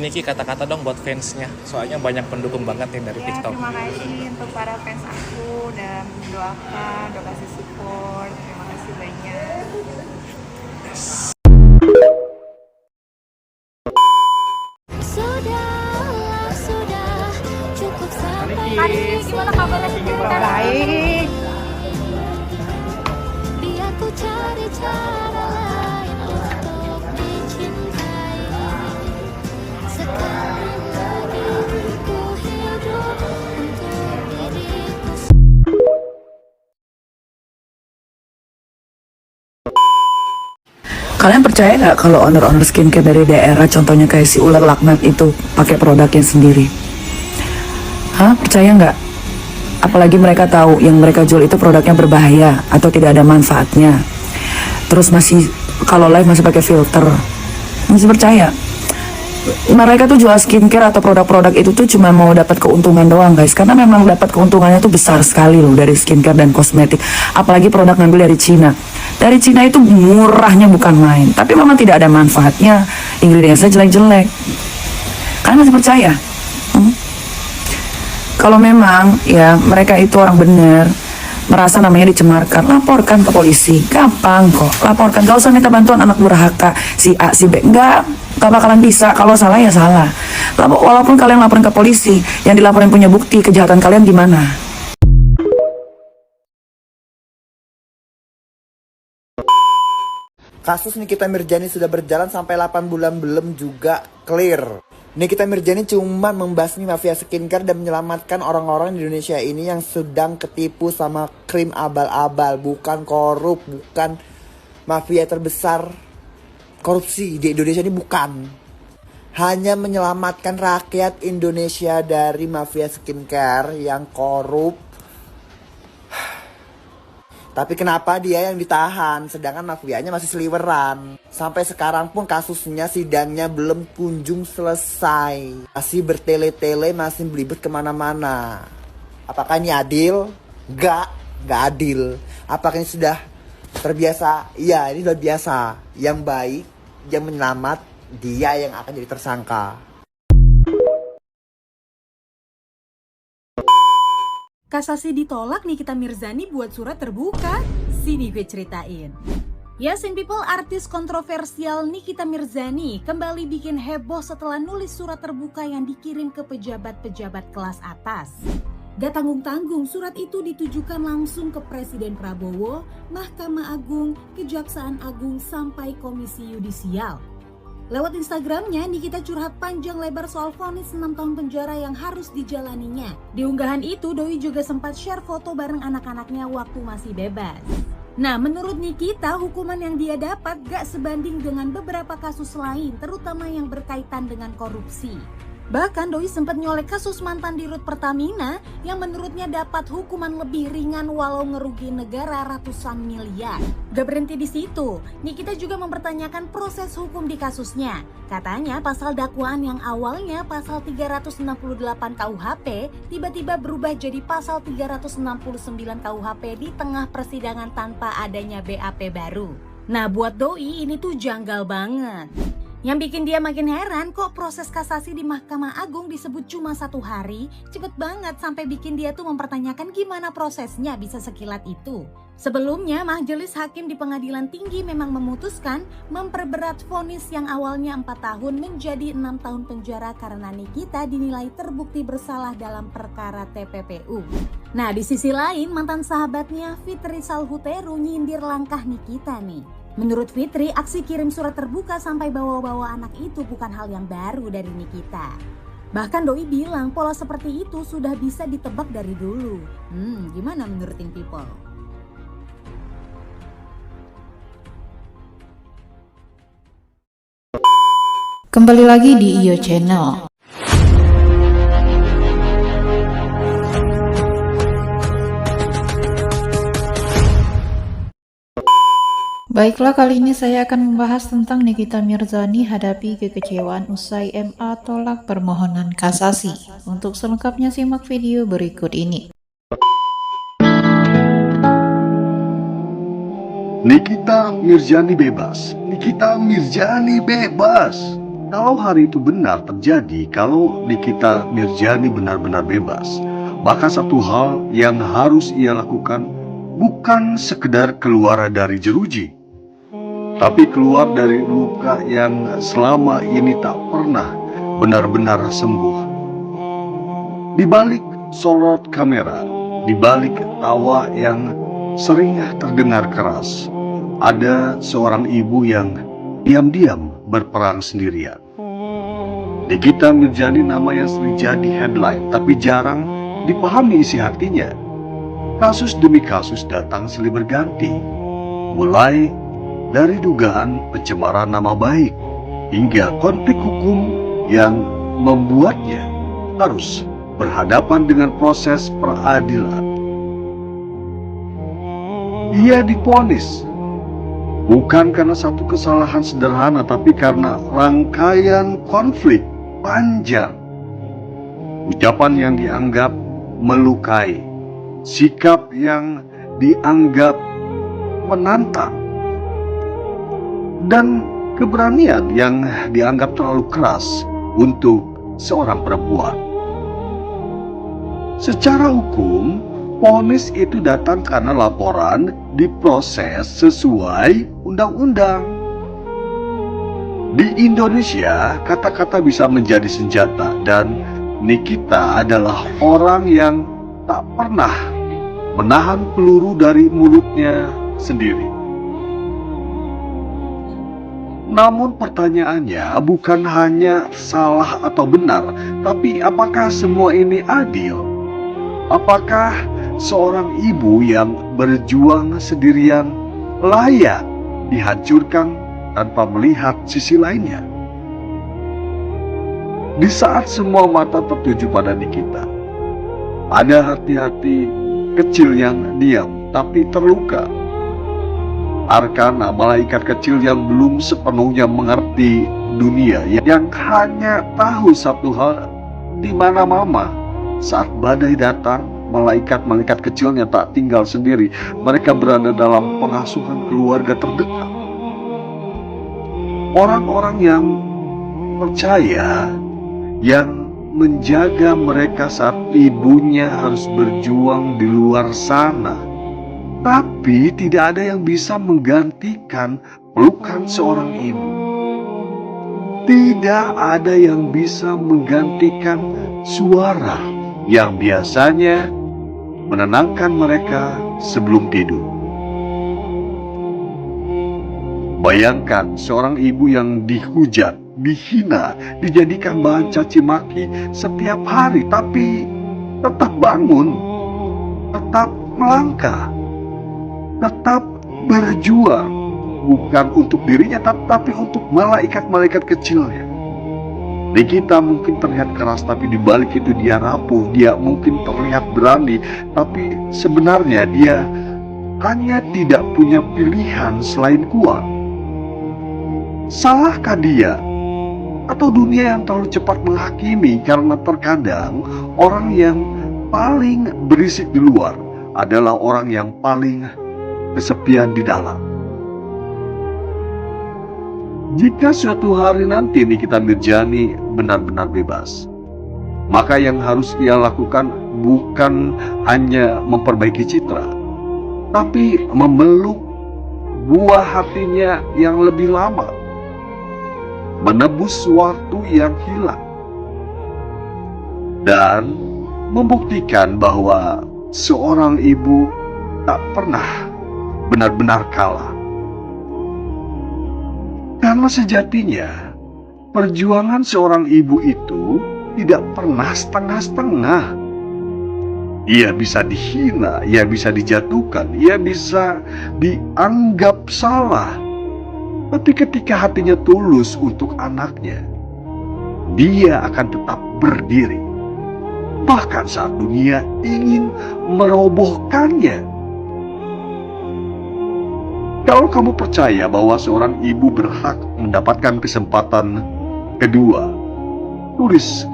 Niki kata-kata dong buat fansnya, soalnya banyak pendukung banget nih dari Ya, TikTok. terima kasih untuk para fans aku dan mendoakan, udah kasih support. Terima kasih banyak. Sudah cukup sampai Hari ini gimana kabarnya? Baik. biar ku cari cara lain untuk dicintai. Sekarang lagi ku hidup untuk diriku. Kalian percaya nggak kalau owner-owner skincare dari daerah, contohnya kayak si ular laknat itu, pakai produknya sendiri? Hah? Percaya nggak? Apalagi mereka tahu yang mereka jual itu produknya berbahaya atau tidak ada manfaatnya. Terus masih, kalau live masih pakai filter. Masih percaya? Mereka tuh jual skincare atau produk-produk itu tuh cuma mau dapat keuntungan doang guys. Karena memang dapat keuntungannya tuh besar sekali loh dari skincare dan kosmetik. Apalagi produk ngambil dari Cina. Dari Cina itu murahnya bukan main. Tapi memang tidak ada manfaatnya. Ingredientsnya jelek-jelek. Kalian masih percaya? Kalau memang ya mereka itu orang benar, merasa namanya dicemarkan, laporkan ke polisi. Gampang kok, laporkan. Gak usah minta bantuan anak durhaka si A si B. Gak bakalan bisa. Kalau salah ya salah. Walaupun kalian laporin ke polisi, yang dilaporin punya bukti kejahatan kalian gimana? Kasus Nikita Mirzani sudah berjalan sampai 8 bulan belum juga clear. Nikita Mirzani cuma membasmi mafia skincare dan menyelamatkan orang-orang di Indonesia ini yang sedang ketipu sama krim abal-abal. Bukan korup, bukan mafia terbesar korupsi di Indonesia ini, bukan. Hanya menyelamatkan rakyat Indonesia dari mafia skincare yang korup. Tapi kenapa dia yang ditahan, sedangkan mafianya masih seliweran? Sampai sekarang pun kasusnya, sidangnya belum kunjung selesai. Masih bertele-tele, masih belibet kemana-mana. Apakah ini adil? Nggak adil. Apakah ini sudah terbiasa? Iya, ini sudah biasa. Yang baik, yang menyelamat, dia yang akan jadi tersangka. Kasasi ditolak, Nikita Mirzani buat surat terbuka. Sini gue ceritain. Yes in people, artis kontroversial Nikita Mirzani kembali bikin heboh setelah nulis surat terbuka yang dikirim ke pejabat-pejabat kelas atas. Gak tanggung-tanggung, surat itu ditujukan langsung ke Presiden Prabowo, Mahkamah Agung, Kejaksaan Agung, sampai Komisi Yudisial. Lewat Instagramnya, Nikita curhat panjang lebar soal vonis 6 tahun penjara yang harus dijalaninya. Di unggahan itu, Doi juga sempat share foto bareng anak-anaknya waktu masih bebas. Nah, menurut Nikita, hukuman yang dia dapat gak sebanding dengan beberapa kasus lain, terutama yang berkaitan dengan korupsi. Bahkan Doi sempat nyolek kasus mantan dirut Pertamina yang menurutnya dapat hukuman lebih ringan walau ngerugiin negara ratusan miliar. Gak berhenti di situ, Nikita juga mempertanyakan proses hukum di kasusnya. Katanya pasal dakwaan yang awalnya pasal 368 KUHP tiba-tiba berubah jadi pasal 369 KUHP di tengah persidangan tanpa adanya BAP baru. Nah, buat Doi ini tuh janggal banget. Yang bikin dia makin heran, kok proses kasasi di Mahkamah Agung disebut cuma 1 hari, cepet banget sampai bikin dia tuh mempertanyakan gimana prosesnya bisa sekilat itu. Sebelumnya, Majelis Hakim di Pengadilan Tinggi memang memutuskan memperberat vonis yang awalnya 4 tahun menjadi 6 tahun penjara karena Nikita dinilai terbukti bersalah dalam perkara TPPU. Nah, di sisi lain, mantan sahabatnya Fitri Salhuteru nyindir langkah Nikita nih. Menurut Fitri, aksi kirim surat terbuka sampai bawa-bawa anak itu bukan hal yang baru dari Nikita. Bahkan Doi bilang pola seperti itu sudah bisa ditebak dari dulu. Gimana menurut Tim People? Kembali lagi di IO Channel. Baiklah, kali ini saya akan membahas tentang Nikita Mirzani hadapi kekecewaan usai MA tolak permohonan kasasi. Untuk selengkapnya simak video berikut ini. Nikita Mirzani bebas. Nikita Mirzani bebas. Kalau hari itu benar terjadi, kalau Nikita Mirzani benar-benar bebas, maka satu hal yang harus ia lakukan bukan sekedar keluar dari jeruji, tapi keluar dari luka yang selama ini tak pernah benar-benar sembuh. Di balik sorot kamera, di balik tawa yang sering terdengar keras, ada seorang ibu yang diam-diam berperang sendirian. Nikita Mirzani nama yang sering jadi headline, tapi jarang dipahami isi hatinya. Kasus demi kasus datang silih berganti, mulai dari dugaan pencemaran nama baik hingga konflik hukum yang membuatnya harus berhadapan dengan proses peradilan. Ia divonis bukan karena satu kesalahan sederhana, tapi karena rangkaian konflik panjang. Ucapan yang dianggap melukai, sikap yang dianggap menantang, dan keberanian yang dianggap terlalu keras untuk seorang perempuan. Secara hukum, vonis itu datang karena laporan diproses sesuai undang-undang. Di Indonesia, kata-kata bisa menjadi senjata, dan Nikita adalah orang yang tak pernah menahan peluru dari mulutnya sendiri. Namun pertanyaannya bukan hanya salah atau benar, tapi apakah semua ini adil? Apakah seorang ibu yang berjuang sendirian layak dihancurkan tanpa melihat sisi lainnya? Di saat semua mata tertuju pada Nikita, ada hati-hati kecil yang diam tapi terluka. Arkana, malaikat kecil yang belum sepenuhnya mengerti dunia, yang hanya tahu satu hal, di mana mama. Saat badai datang, malaikat-malaikat kecilnya tak tinggal sendiri. Mereka berada dalam pengasuhan keluarga terdekat. Orang-orang yang percaya, yang menjaga mereka saat ibunya harus berjuang di luar sana. Tapi tidak ada yang bisa menggantikan pelukan seorang ibu. Tidak ada yang bisa menggantikan suara yang biasanya menenangkan mereka sebelum tidur. Bayangkan seorang ibu yang dihujat, dihina, dijadikan bahan caci maki setiap hari, tapi tetap bangun, tetap melangkah, tetap berjuang, bukan untuk dirinya tapi untuk malaikat-malaikat kecilnya. Nikita mungkin terlihat keras, tapi di balik itu dia rapuh. Dia mungkin terlihat berani, tapi sebenarnya dia hanya tidak punya pilihan selain kuat. Salahkah dia atau dunia yang terlalu cepat menghakimi? Karena terkadang orang yang paling berisik di luar adalah orang yang paling kesepian di dalam. Jika suatu hari nanti Nikita Mirzani benar-benar bebas, maka yang harus ia lakukan bukan hanya memperbaiki citra, tapi memeluk buah hatinya yang lebih lama, menebus waktu yang hilang, dan membuktikan bahwa seorang ibu tak pernah benar-benar kalah. Karena sejatinya, perjuangan seorang ibu itu tidak pernah setengah-setengah. Ia bisa dihina, ia bisa dijatuhkan, ia bisa dianggap salah. Tapi ketika hatinya tulus untuk anaknya, dia akan tetap berdiri. Bahkan saat dunia ingin merobohkannya. Kalau kamu percaya bahwa seorang ibu berhak mendapatkan kesempatan kedua, tulis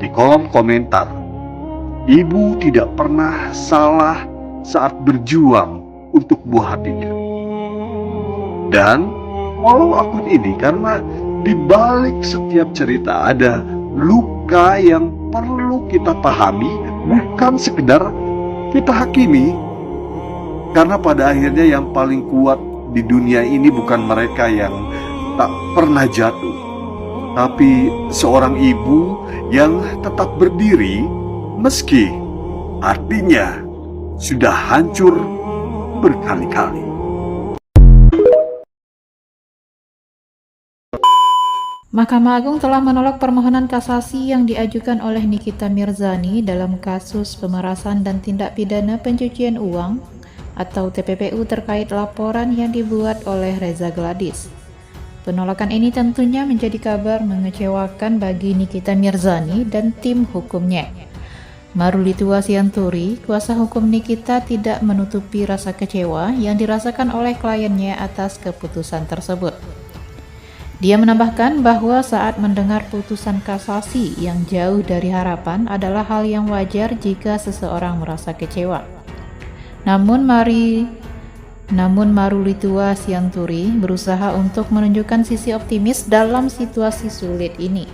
di kolom komentar, ibu tidak pernah salah saat berjuang untuk buah hatinya. Dan follow akun ini karena Di balik setiap cerita ada luka yang perlu kita pahami, bukan sekedar kita hakimi. Karena pada akhirnya yang paling kuat di dunia ini bukan mereka yang tak pernah jatuh, tapi seorang ibu yang tetap berdiri meski artinya sudah hancur berkali-kali. Mahkamah Agung telah menolak permohonan kasasi yang diajukan oleh Nikita Mirzani dalam kasus pemerasan dan tindak pidana pencucian uang atau TPPU terkait laporan yang dibuat oleh Reza Gladys. Penolakan ini tentunya menjadi kabar mengecewakan bagi Nikita Mirzani dan tim hukumnya. Marulitua Sianturi, kuasa hukum Nikita, tidak menutupi rasa kecewa yang dirasakan oleh kliennya atas keputusan tersebut. Dia menambahkan bahwa saat mendengar putusan kasasi yang jauh dari harapan adalah hal yang wajar jika seseorang merasa kecewa. Namun Marulitua Sianturi berusaha untuk menunjukkan sisi optimis dalam situasi sulit ini.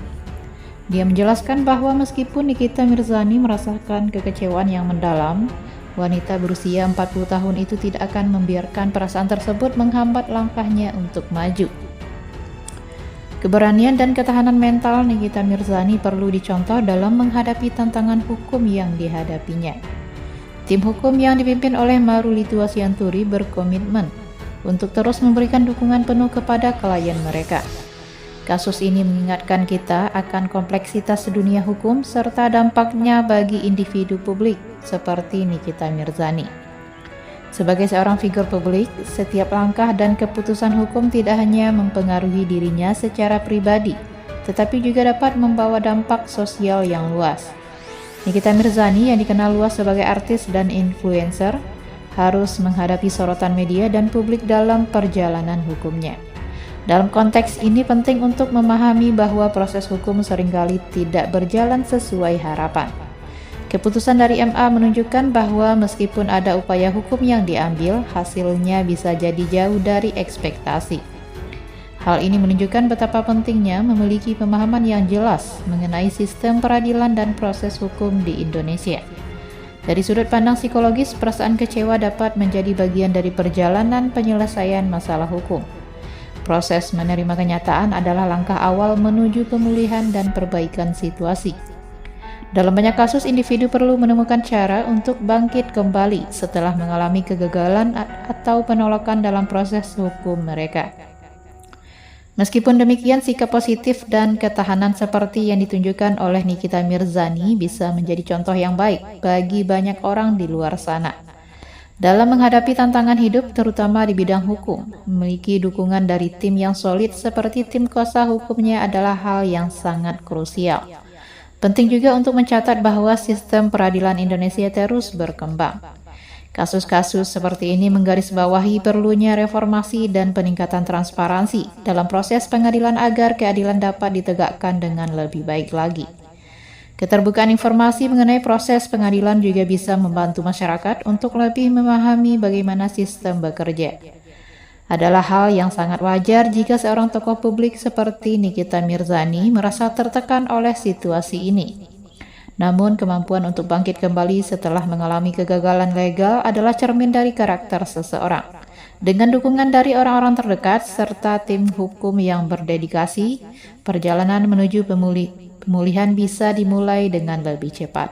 Dia menjelaskan bahwa meskipun Nikita Mirzani merasakan kekecewaan yang mendalam, wanita berusia 40 tahun itu tidak akan membiarkan perasaan tersebut menghambat langkahnya untuk maju. Keberanian dan ketahanan mental Nikita Mirzani perlu dicontoh dalam menghadapi tantangan hukum yang dihadapinya. Tim hukum yang dipimpin oleh Marulitua Sianturi berkomitmen untuk terus memberikan dukungan penuh kepada klien mereka. Kasus ini mengingatkan kita akan kompleksitas dunia hukum serta dampaknya bagi individu publik seperti Nikita Mirzani. Sebagai seorang figur publik, setiap langkah dan keputusan hukum tidak hanya mempengaruhi dirinya secara pribadi, tetapi juga dapat membawa dampak sosial yang luas. Nikita Mirzani yang dikenal luas sebagai artis dan influencer harus menghadapi sorotan media dan publik dalam perjalanan hukumnya. Dalam konteks ini penting untuk memahami bahwa proses hukum seringkali tidak berjalan sesuai harapan. Keputusan dari MA menunjukkan bahwa meskipun ada upaya hukum yang diambil, hasilnya bisa jadi jauh dari ekspektasi. Hal ini menunjukkan betapa pentingnya memiliki pemahaman yang jelas mengenai sistem peradilan dan proses hukum di Indonesia. Dari sudut pandang psikologis, perasaan kecewa dapat menjadi bagian dari perjalanan penyelesaian masalah hukum. Proses menerima kenyataan adalah langkah awal menuju pemulihan dan perbaikan situasi. Dalam banyak kasus, individu perlu menemukan cara untuk bangkit kembali setelah mengalami kegagalan atau penolakan dalam proses hukum mereka. Meskipun demikian, sikap positif dan ketahanan seperti yang ditunjukkan oleh Nikita Mirzani bisa menjadi contoh yang baik bagi banyak orang di luar sana. Dalam menghadapi tantangan hidup, terutama di bidang hukum, memiliki dukungan dari tim yang solid seperti tim kuasa hukumnya adalah hal yang sangat krusial. Penting juga untuk mencatat bahwa sistem peradilan Indonesia terus berkembang. Kasus-kasus seperti ini menggarisbawahi perlunya reformasi dan peningkatan transparansi dalam proses pengadilan agar keadilan dapat ditegakkan dengan lebih baik lagi. Keterbukaan informasi mengenai proses pengadilan juga bisa membantu masyarakat untuk lebih memahami bagaimana sistem bekerja. Adalah hal yang sangat wajar jika seorang tokoh publik seperti Nikita Mirzani merasa tertekan oleh situasi ini. Namun, kemampuan untuk bangkit kembali setelah mengalami kegagalan legal adalah cermin dari karakter seseorang. Dengan dukungan dari orang-orang terdekat serta tim hukum yang berdedikasi, perjalanan menuju pemulihan bisa dimulai dengan lebih cepat.